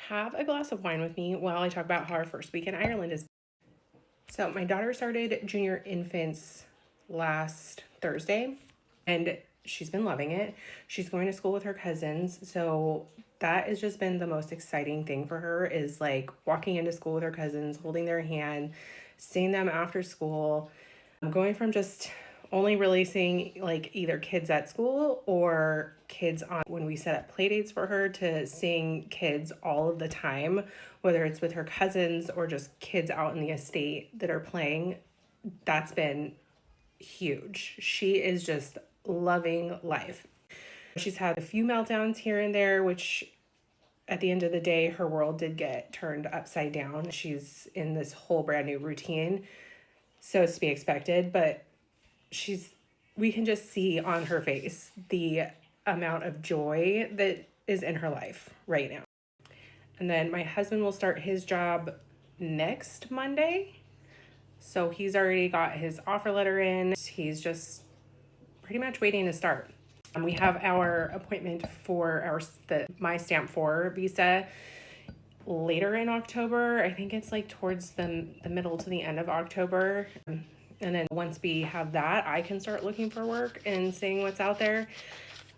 have a glass of wine with me while I talk about how our first week in Ireland is. So, my daughter started junior infants last Thursday, and she's been loving it. She's going to school with her cousins, so that has just been the most exciting thing for her is like walking into school with her cousins, holding their hand, seeing them after school. I'm going from just only really seeing like either kids at school or kids on when we set up play dates for her to seeing kids all of the time, whether it's with her cousins or just kids out in the estate that are playing. That's been huge. She is just loving life. She's had a few meltdowns here and there, which at the end of the day, her world did get turned upside down. She's in this whole brand new routine. So it's to be expected, but we can just see on her face the amount of joy that is in her life right now. And then my husband will start his job next Monday. So he's already got his offer letter in. He's just pretty much waiting to start. We have our appointment for my stamp 4 visa later in October. I think it's like towards the middle to the end of October. And then once we have that, I can start looking for work and seeing what's out there.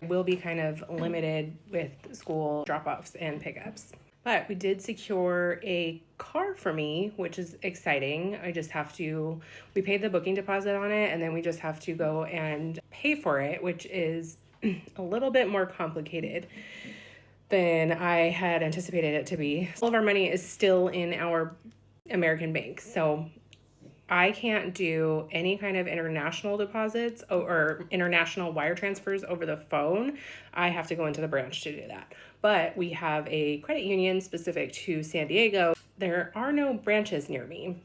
We'll be kind of limited with school drop-offs and pickups. But we did secure a car for me, which is exciting. We paid the booking deposit on it, and then we just have to go and pay for it, which is a little bit more complicated than I had anticipated it to be. All of our money is still in our American bank, so I can't do any kind of international deposits or international wire transfers over the phone. I have to go into the branch to do that. But we have a credit union specific to San Diego. There are no branches near me.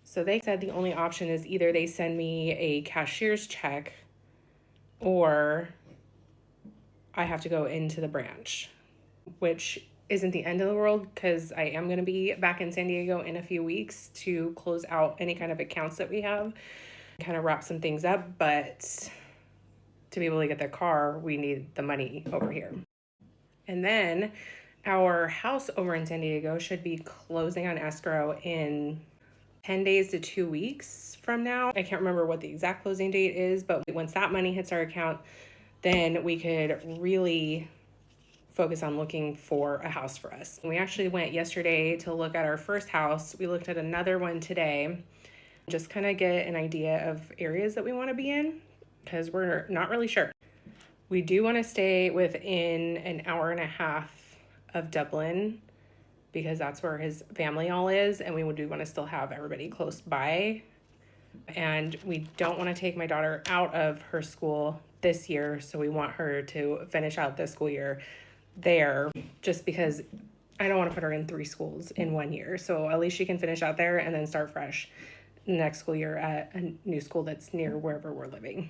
So they said the only option is either they send me a cashier's check or I have to go into the branch, which isn't the end of the world because I am going to be back in San Diego in a few weeks to close out any kind of accounts that we have, kind of wrap some things up. But to be able to get the car, we need the money over here. And then our house over in San Diego should be closing on escrow in 10 days to 2 weeks from now. I can't remember what the exact closing date is, but once that money hits our account, then we could really focus on looking for a house for us. We actually went yesterday to look at our first house. We looked at another one today, just kind of get an idea of areas that we want to be in because we're not really sure. We do want to stay within an hour and a half of Dublin because that's where his family all is, and we do want to still have everybody close by. And we don't want to take my daughter out of her school this year, so we want her to finish out this school year there just because I don't want to put her in 3 schools in 1 year. So at least she can finish out there and then start fresh next school year at a new school that's near wherever we're living.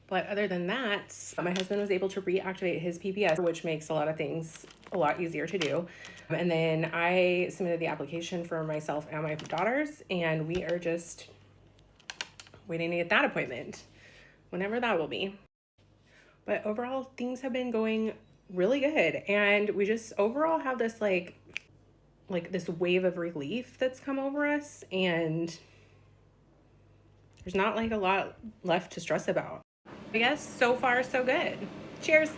But other than that, my husband was able to reactivate his PPS, which makes a lot of things a lot easier to do. And then I submitted the application for myself and my daughters, and we are just waiting to get that appointment, whenever that will be. But overall, things have been going really good, and we just overall have this like this wave of relief that's come over us, and there's not like a lot left to stress about. I guess so far so good. Cheers.